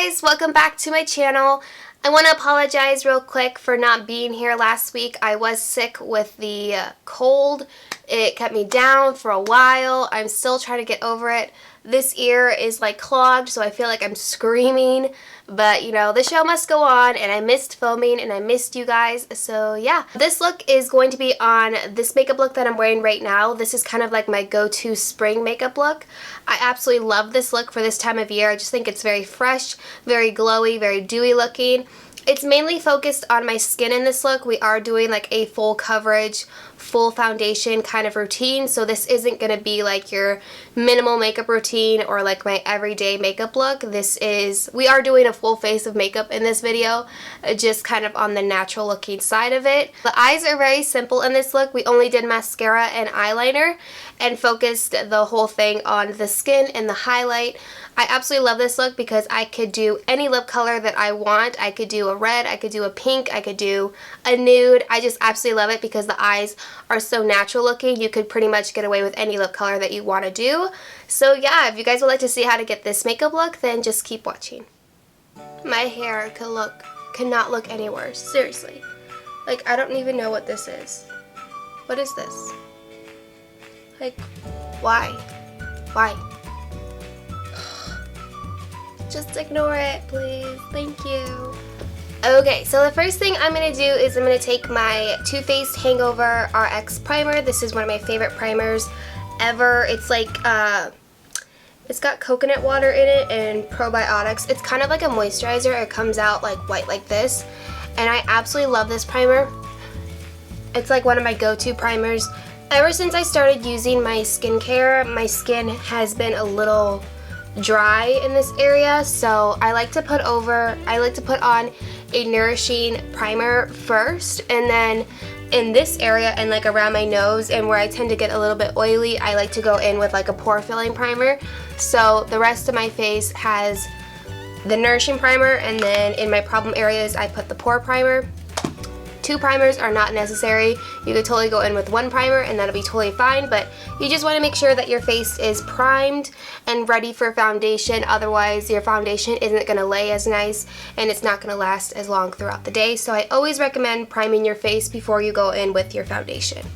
guys, welcome back to my channel. I want to apologize real quick for not being here last week. I was sick with the cold. It kept me down for a while. I'm still trying to get over it. This ear is like clogged, so I feel like I'm screaming. But you know, the show must go on, and I missed filming and I missed you guys. So yeah, this look is going to be on this makeup look that I'm wearing right now. This is kind of like my go-to spring makeup look. I absolutely love this look for this time of year. I just think it's very fresh, very glowy, very dewy looking. It's mainly focused on my skin in this look. We are doing like a full coverage, full foundation kind of routine, so this isn't going to be like your minimal makeup routine or like my everyday makeup look. We are doing a full face of makeup in this video, just kind of on the natural looking side of it. The eyes are very simple in this look. We only did mascara and eyeliner and focused the whole thing on the skin and the highlight. I absolutely love this look because I could do any lip color that I want. I could do a red, I could do a pink, I could do a nude. I just absolutely love it because the eyes are so natural looking. You could pretty much get away with any lip color that you want to do. So yeah, if you guys would like to see how to get this makeup look, then just keep watching. My hair cannot look any worse. Seriously. Like, I don't even know what this is. What is this? Like, why? Why? Just ignore it, please. Thank you. Okay, so the first thing I'm going to do is I'm going to take my Too Faced Hangover RX Primer. This is one of my favorite primers ever. It's like, it's got coconut water in it and probiotics. It's kind of like a moisturizer. It comes out like white like this. And I absolutely love this primer. It's like one of my go-to primers. Ever since I started using my skincare, my skin has been a little dry in this area, so I like to put on a nourishing primer first, and then in this area and like around my nose and where I tend to get a little bit oily, I like to go in with like a pore filling primer. So the rest of my face has the nourishing primer, and then in my problem areas I put the pore primer. Two primers are not necessary. You could totally go in with one primer and that'll be totally fine, but you just want to make sure that your face is primed and ready for foundation. Otherwise, your foundation isn't going to lay as nice and it's not going to last as long throughout the day. So I always recommend priming your face before you go in with your foundation.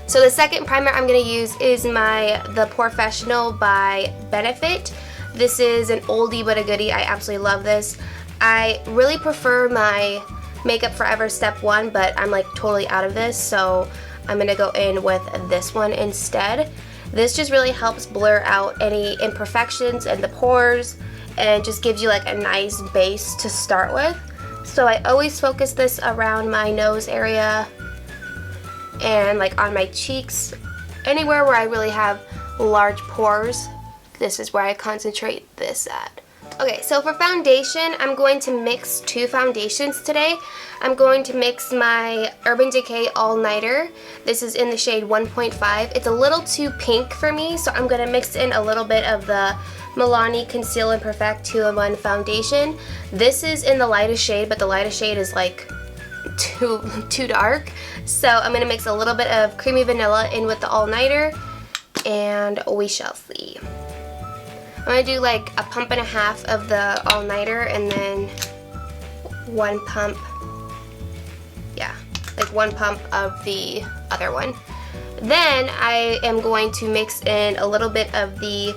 So the second primer I'm going to use is the Pore-fesstional by Benefit. This is an oldie but a goodie. I absolutely love this. I really prefer my Makeup Forever Step 1, but I'm like totally out of this, so I'm going to go in with this one instead. This just really helps blur out any imperfections and the pores and just gives you like a nice base to start with. So I always focus this around my nose area and like on my cheeks. Anywhere where I really have large pores, this is where I concentrate this at. Okay, so for foundation, I'm going to mix two foundations today. I'm going to mix my Urban Decay All Nighter. This is in the shade 1.5. It's a little too pink for me, so I'm going to mix in a little bit of the Milani Conceal and Perfect 2-in-1 foundation. This is in the lightest shade, but the lightest shade is like too dark. So I'm going to mix a little bit of Creamy Vanilla in with the All Nighter, and we shall see. I'm going to do like a pump and a half of the All Nighter and then one pump, yeah, like one pump of the other one. Then I am going to mix in a little bit of the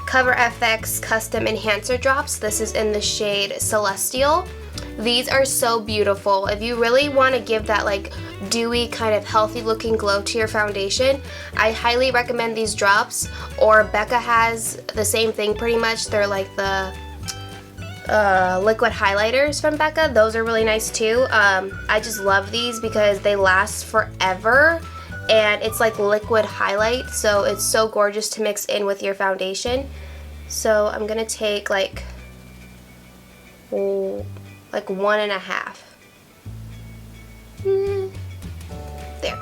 Cover FX Custom Enhancer Drops. This is in the shade Celestial. These are so beautiful. If you really want to give that like dewy kind of healthy looking glow to your foundation, I highly recommend these drops, or Becca has the same thing pretty much. They're like the liquid highlighters from Becca. Those are really nice too. I just love these because they last forever and it's like liquid highlight, so it's so gorgeous to mix in with your foundation. So I'm gonna take like 1.5. There.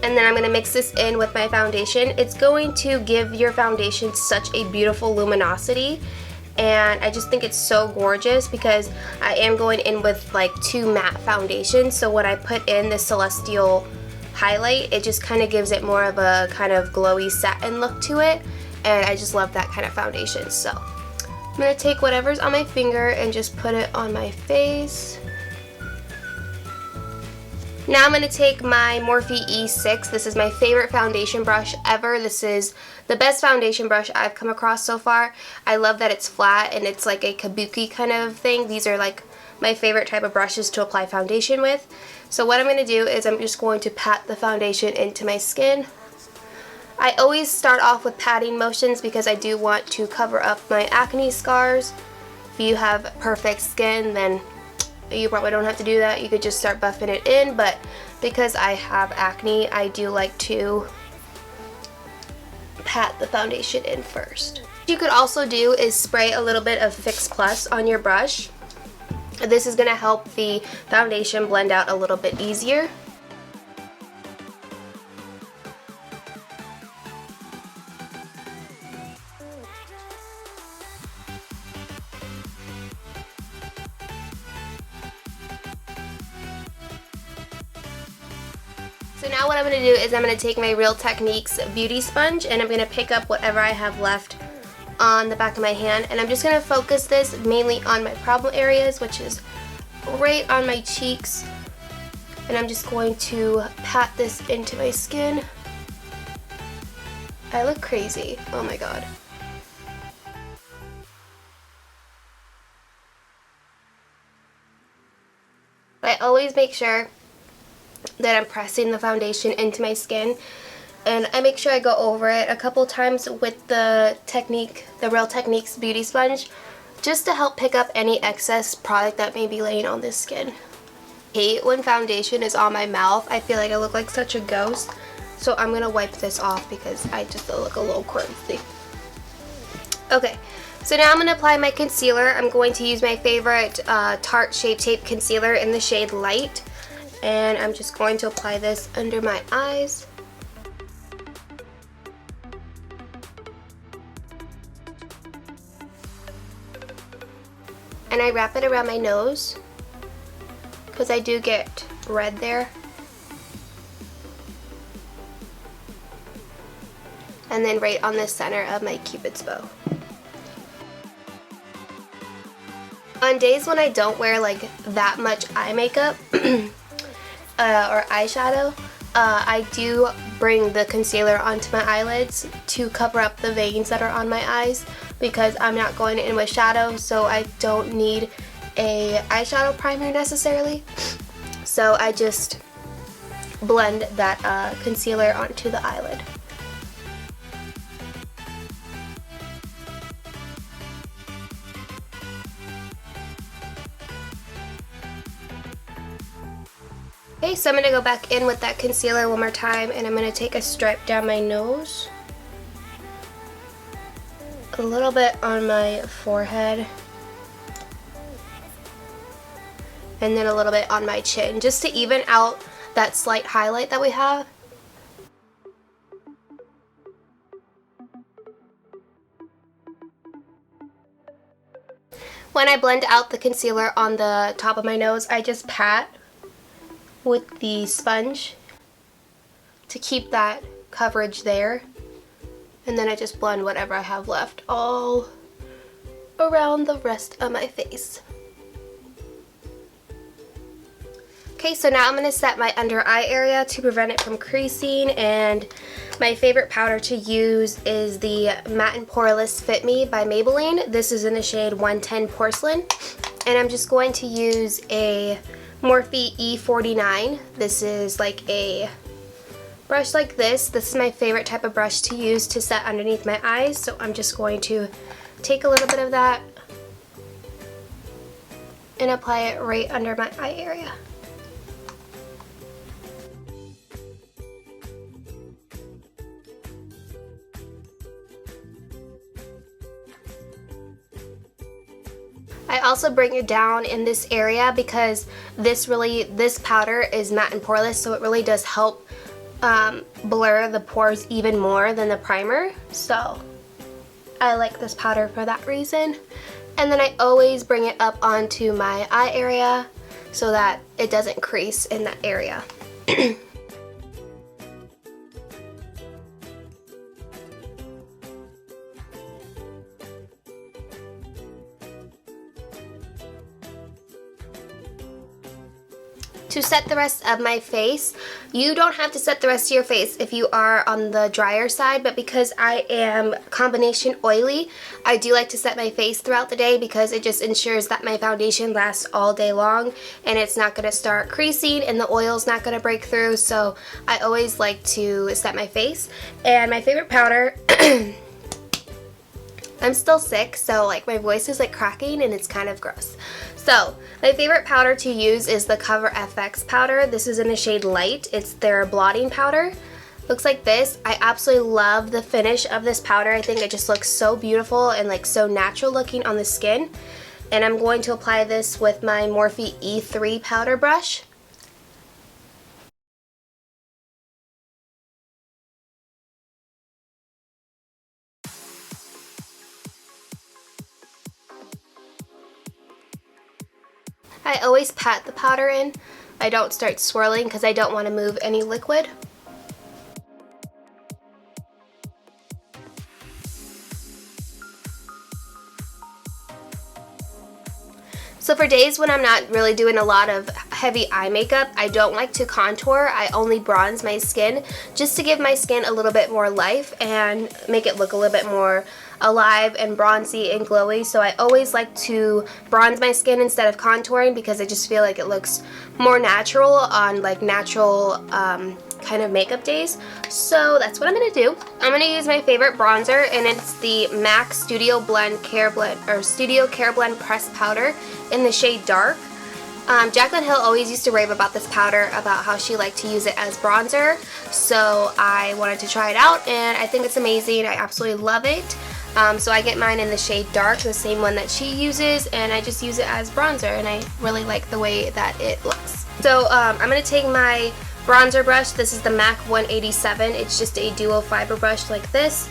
And then I'm going to mix this in with my foundation. It's going to give your foundation such a beautiful luminosity, and I just think it's so gorgeous because I am going in with like two matte foundations, so when I put in the Celestial highlight, it just kind of gives it more of a kind of glowy satin look to it, and I just love that kind of foundation. So I'm going to take whatever's on my finger and just put it on my face. Now I'm going to take my Morphe E6. This is my favorite foundation brush ever. This is the best foundation brush I've come across so far. I love that it's flat and it's like a kabuki kind of thing. These are like my favorite type of brushes to apply foundation with. So what I'm going to do is I'm just going to pat the foundation into my skin. I always start off with patting motions because I do want to cover up my acne scars. If you have perfect skin, then you probably don't have to do that. You could just start buffing it in, but because I have acne, I do like to pat the foundation in first. What you could also do is spray a little bit of Fix Plus on your brush. This is going to help the foundation blend out a little bit easier. So now what I'm going to do is I'm going to take my Real Techniques beauty sponge and I'm going to pick up whatever I have left on the back of my hand, and I'm just going to focus this mainly on my problem areas, which is right on my cheeks, and I'm just going to pat this into my skin. I look crazy. Oh my god. I always make sure that I'm pressing the foundation into my skin, and I make sure I go over it a couple times with the Real Techniques beauty sponge, just to help pick up any excess product that may be laying on this skin. I hate when foundation is on my mouth. I feel like I look like such a ghost, so I'm gonna wipe this off because I just look a little crazy. Okay, so now I'm going to apply my concealer. I'm going to use my favorite Tarte Shape Tape Concealer in the shade Light. And I'm just going to apply this under my eyes. And I wrap it around my nose because I do get red there. And then right on the center of my Cupid's bow. On days when I don't wear like that much eye makeup or eyeshadow, I do bring the concealer onto my eyelids to cover up the veins that are on my eyes because I'm not going in with shadow, so I don't need a eyeshadow primer necessarily. So I just blend that concealer onto the eyelid. Okay, so I'm going to go back in with that concealer one more time, and I'm going to take a stripe down my nose, a little bit on my forehead, and then a little bit on my chin, just to even out that slight highlight that we have. When I blend out the concealer on the top of my nose, I just pat with the sponge to keep that coverage there, and then I just blend whatever I have left all around the rest of my face. Okay, so now I'm going to set my under eye area to prevent it from creasing, and my favorite powder to use is the Matte and Powerless Fit Me by Maybelline. This is in the shade 110 Porcelain, and I'm just going to use a Morphe E49. This is like a brush like this. This is my favorite type of brush to use to set underneath my eyes, so I'm just going to take a little bit of that and apply it right under my eye area. I also bring it down in this area because this powder is matte and poreless, so it really does help blur the pores even more than the primer. So I like this powder for that reason. And then I always bring it up onto my eye area so that it doesn't crease in that area. to set the rest of my face. You don't have to set the rest of your face if you are on the drier side, but because I am combination oily, I do like to set my face throughout the day because it just ensures that my foundation lasts all day long and it's not going to start creasing and the oil's not going to break through, so I always like to set my face. And my favorite powder I'm still sick, so like my voice is like cracking and it's kind of gross. So my favorite powder to use is the Cover FX powder. This is in the shade Light. It's their blotting powder. Looks like this. I absolutely love the finish of this powder. I think it just looks so beautiful and like so natural looking on the skin. And I'm going to apply this with my Morphe E3 powder brush. I always pat the powder in. I don't start swirling because I don't want to move any liquid. So for days when I'm not really doing a lot of heavy eye makeup, I don't like to contour. I only bronze my skin just to give my skin a little bit more life and make it look a little bit more alive and bronzy and glowy. So I always like to bronze my skin instead of contouring because I just feel like it looks more natural on like natural kind of makeup days. So that's what I'm going to do. I'm going to use my favorite bronzer, and it's the MAC Studio Careblend Pressed powder in the shade Dark. Jaclyn Hill always used to rave about this powder, about how she liked to use it as bronzer, so I wanted to try it out and I think it's amazing. I absolutely love it. So I get mine in the shade Dark, the same one that she uses, and I just use it as bronzer and I really like the way that it looks. So I'm going to take my bronzer brush. This is the MAC 187. It's just a duo fiber brush like this.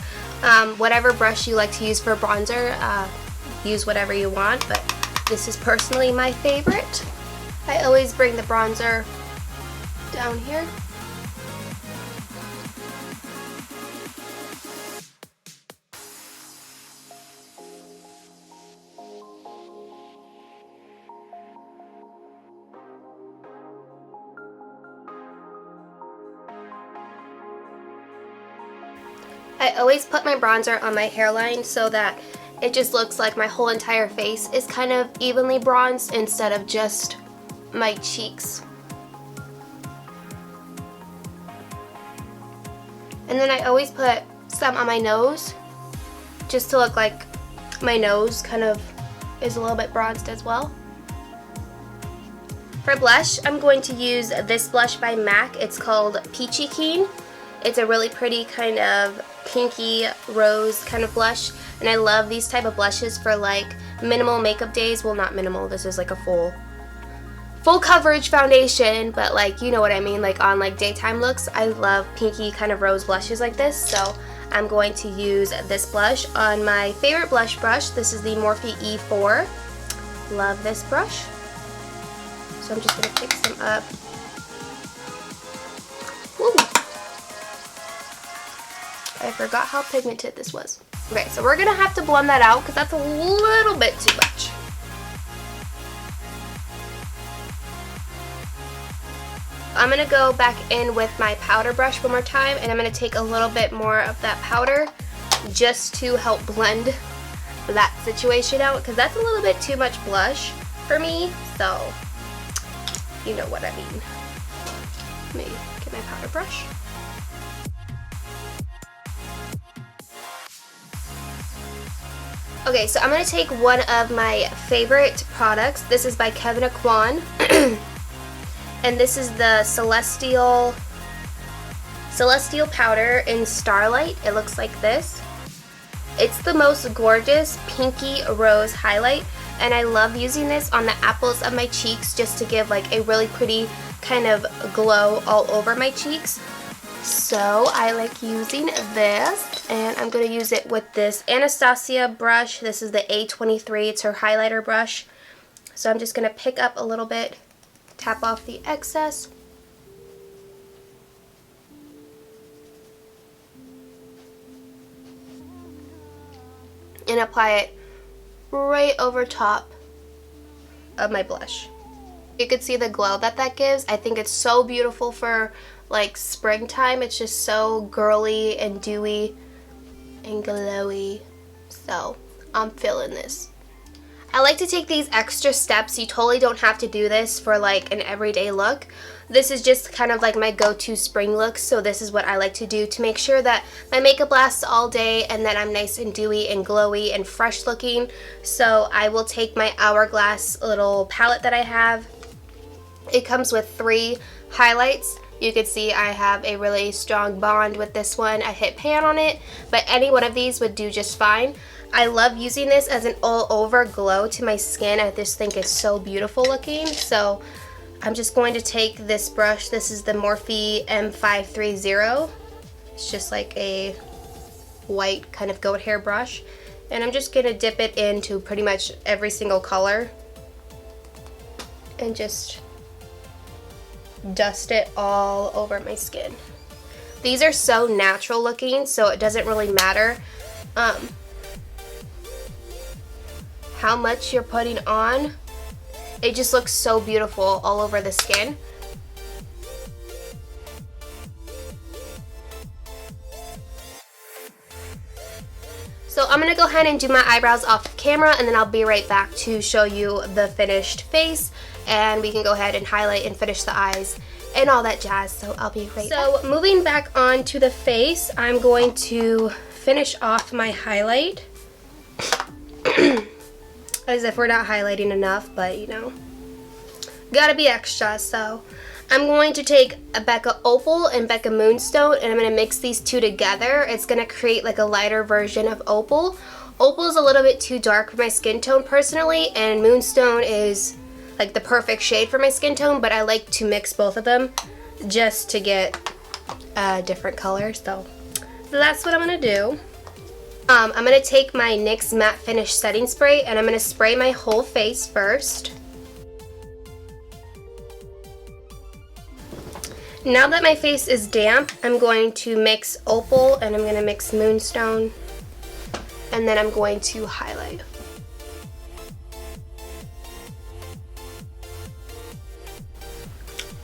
Whatever brush you like to use for bronzer, use whatever you want, but this is personally my favorite. I always bring the bronzer down here. I always put my bronzer on my hairline so that it just looks like my whole entire face is kind of evenly bronzed instead of just my cheeks. And then I always put some on my nose just to look like my nose kind of is a little bit bronzed as well. For blush, I'm going to use this blush by MAC. It's called Peachykeen. It's a really pretty kind of pinky rose kind of blush, and I love these type of blushes for like minimal makeup days. Well, not minimal, this is like a full coverage foundation, but like, you know what I mean, like on like daytime looks. I love pinky kind of rose blushes like this, so I'm going to use this blush on my favorite blush brush. This is the Morphe E4. Love this brush. So I'm just going to pick some up. Woo. I forgot how pigmented this was. Okay, so we're going to have to blend that out because that's a little bit too much. I'm going to go back in with my powder brush one more time, and I'm going to take a little bit more of that powder just to help blend that situation out, because that's a little bit too much blush for me, so you know what I mean. Let me get my powder brush. Okay, so I'm going to take one of my favorite products. This is by Kevyn Aucoin. And this is the Celestial powder in Starlight. It looks like this. It's the most gorgeous pinky rose highlight, and I love using this on the apples of my cheeks just to give like a really pretty kind of glow all over my cheeks. So I like using this, and I'm going to use it with this Anastasia brush. This is the A23. It's her highlighter brush. So I'm just going to pick up a little bit, tap off the excess. And apply it right over top of my blush. You could see the glow that that gives. I think it's so beautiful for like springtime. It's just so girly and dewy and glowy. So I'm feeling this. I like to take these extra steps. You totally don't have to do this for like an everyday look. This is just kind of like my go-to spring look, so this is what I like to do to make sure that my makeup lasts all day and that I'm nice and dewy and glowy and fresh looking. So I will take my Hourglass little palette that I have. It comes with 3 highlights. You can see I have a really strong bond with this one. I hit pan on it, but any one of these would do just fine. I love using this as an all-over glow to my skin. I just think it's so beautiful looking. So I'm just going to take this brush. This is the Morphe M530. It's just like a white kind of goat hair brush. And I'm just going to dip it into pretty much every single color and just dust it all over my skin. These are so natural looking, so it doesn't really matter how much you're putting on. It just looks so beautiful all over the skin. So I'm gonna go ahead and do my eyebrows off camera, and then I'll be right back to show you the finished face, and we can go ahead and highlight and finish the eyes and all that jazz. So I'll be right back. So moving back on to the face, I'm going to finish off my highlight. As if we're not highlighting enough, but you know, gotta be extra. So I'm going to take a Becca Opal and Becca Moonstone, and I'm going to mix these two together. It's going to create like a lighter version of Opal. Opal is a little bit too dark for my skin tone personally, and Moonstone is like the perfect shade for my skin tone, but I like to mix both of them just to get different colors. So that's what I'm going to do. I'm going to take my NYX Matte Finish Setting Spray, and I'm going to spray my whole face first. Now that my face is damp, I'm going to mix Opal, and I'm going to mix Moonstone, and then I'm going to highlight.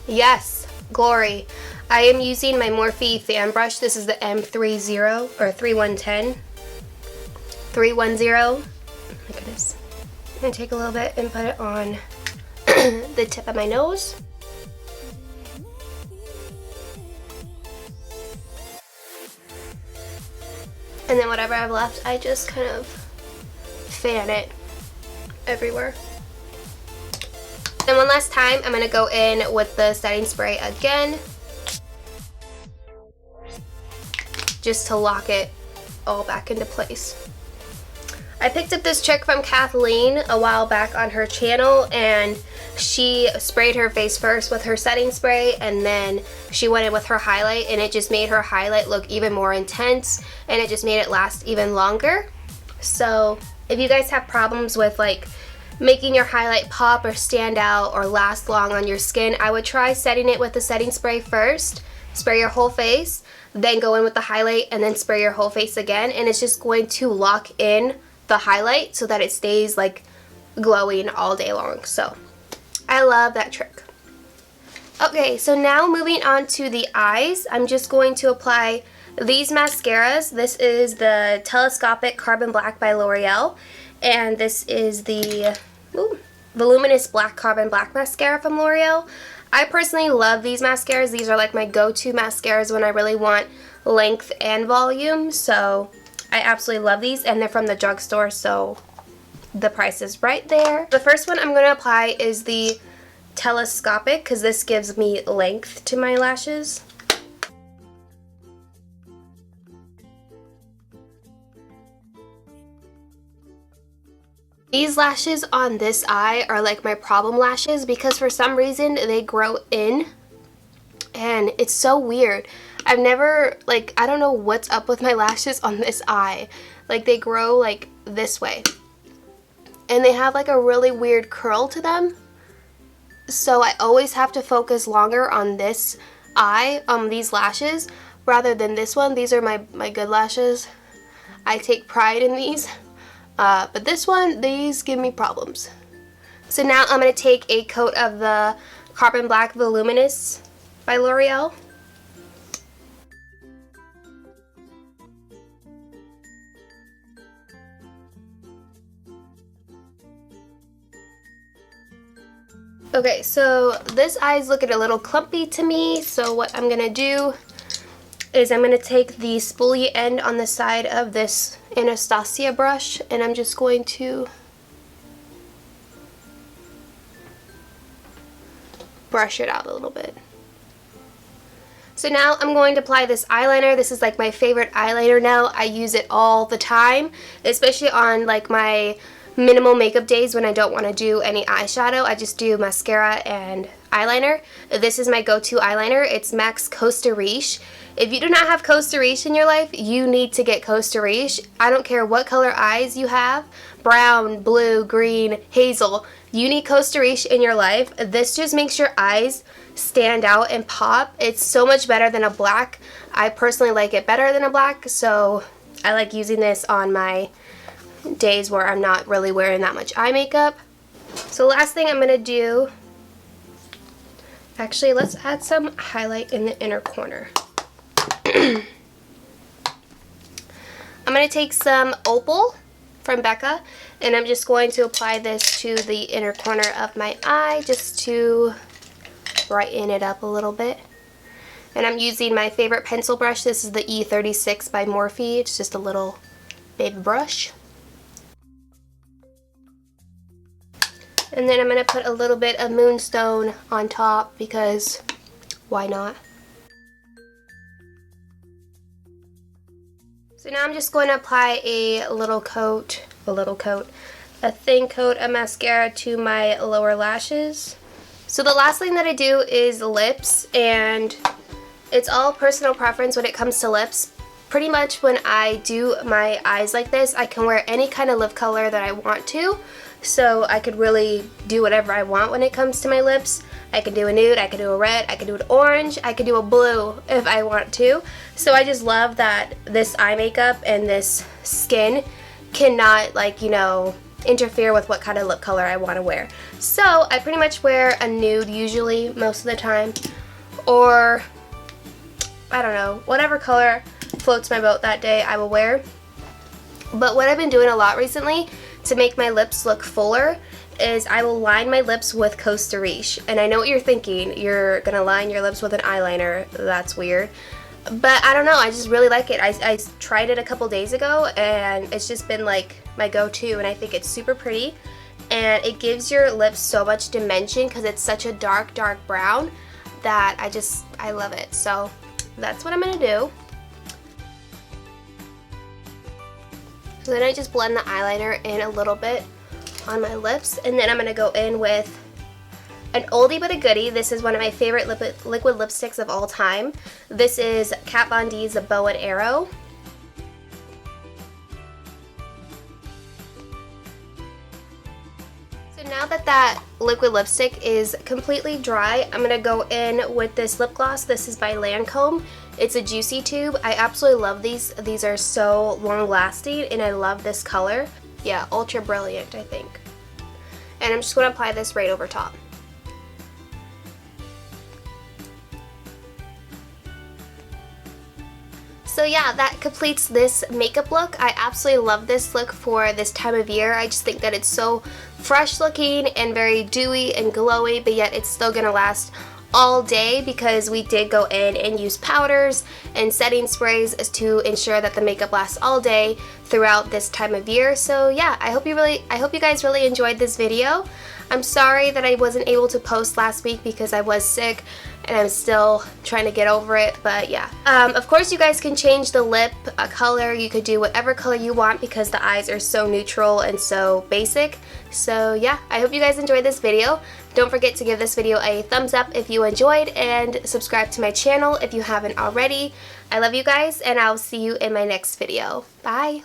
Yes, glory. I am using my Morphe fan brush. This is the M30 or 3110. 310. Oh my goodness. I'm going to take a little bit and put it on the tip of my nose. And then whatever I've left, I just kind of fan it everywhere. Then one last time, I'm going to go in with the setting spray again, just to lock it all back into place. I picked up this trick from Kathleen a while back on her channel, and she sprayed her face first with her setting spray, and then she went in with her highlight, and it just made her highlight look even more intense, and it just made it last even longer. So if you guys have problems with like making your highlight pop or stand out or last long on your skin, I would try setting it with the setting spray first, spray your whole face, then go in with the highlight, and then spray your whole face again, and it's just going to lock in the highlight so that it stays like glowing all day long. So I love that trick. Okay, so now moving on to the eyes, I'm just going to apply these mascaras. This is the Telescopic Carbon Black by Lore'l, and this is the Voluminous Black Carbon Black Mascara from Lore'l. I personally love these mascaras. These are like my go-to mascaras when I really want length and volume, so I absolutely love these, and they're from the drugstore, so the price is right there. The first one I'm going to apply is the Telescopic, because this gives me length to my lashes. These lashes on this eye are like my problem lashes, because for some reason they grow in, and it's so weird. I've never, like, I don't know what's up with my lashes on this eye. Like, they grow like this way, and they have like a really weird curl to them. So I always have to focus longer on this eye, these lashes, rather than this one. These are my good lashes. I take pride in these. But this one, these give me problems. So now I'm going to take a coat of the Carbon Black Voluminous by Lore'l. Okay, so this eye is looking a little clumpy to me, so what I'm going to do is I'm going to take the spoolie end on the side of this Anastasia brush, and I'm just going to brush it out a little bit. So now I'm going to apply this eyeliner. This is like my favorite eyeliner now. I use it all the time, especially on like my minimal makeup days when I don't want to do any eyeshadow. I just do mascara and eyeliner. This is my go-to eyeliner. It's MAC's Costa Riche. If you do not have Costa Riche in your life, you need to get Costa Riche. I don't care what color eyes you have, brown, blue, green, hazel, you need Costa Riche in your life. This just makes your eyes stand out and pop. It's so much better than a black. I personally like it better than a black, so I like using this on my days where I'm not really wearing that much eye makeup. So last thing I'm going to do, actually let's add some highlight in the inner corner. I'm going to take some Opal from Becca, and I'm just going to apply this to the inner corner of my eye just to brighten it up a little bit. And I'm using my favorite pencil brush. This is the E36 by Morphe. It's just a little baby brush. And then I'm going to put a little bit of Moonstone on top because why not? So now I'm just going to apply a thin coat of mascara to my lower lashes. So the last thing that I do is lips, and it's all personal preference when it comes to lips. Pretty much when I do my eyes like this, I can wear any kind of lip color that I want to. So I could really do whatever I want when it comes to my lips. I can do a nude, I can do a red, I can do an orange, I can do a blue if I want to. So I just love that this eye makeup and this skin cannot, like, you know, interfere with what kind of lip color I want to wear. So I pretty much wear a nude usually most of the time, or I don't know, whatever color floats my boat that day I will wear. But what I've been doing a lot recently to make my lips look fuller is I will line my lips with Costa Riche. And I know what you're thinking, you're gonna line your lips with an eyeliner, that's weird. But I don't know, I just really like it. I tried it a couple days ago and it's just been like my go-to, and I think it's super pretty. And it gives your lips so much dimension because it's such a dark brown that I love it. So that's what I'm gonna do. So then I just blend the eyeliner in a little bit on my lips, and then I'm going to go in with an oldie but a goodie. This is one of my favorite liquid lipsticks of all time. This is Kat Von D's Bow and Arrow. So now that liquid lipstick is completely dry, I'm going to go in with this lip gloss. This is by Lancom'e. It's a juicy tube. I absolutely love these. These are so long lasting and I love this color. Yeah, Ultra Brilliant, I think. And I'm just going to apply this right over top. So yeah, that completes this makeup look. I absolutely love this look for this time of year. I just think that it's so fresh looking and very dewy and glowy, but yet it's still going to last all day because we did go in and use powders and setting sprays to ensure that the makeup lasts all day throughout this time of year. So yeah, I hope you guys really enjoyed this video. I'm sorry that I wasn't able to post last week because I was sick and I'm still trying to get over it, but yeah. Of course you guys can change the lip color. You could do whatever color you want because the eyes are so neutral and so basic. So yeah, I hope you guys enjoyed this video. Don't forget to give this video a thumbs up if you enjoyed and subscribe to my channel if you haven't already. I love you guys and I'll see you in my next video. Bye!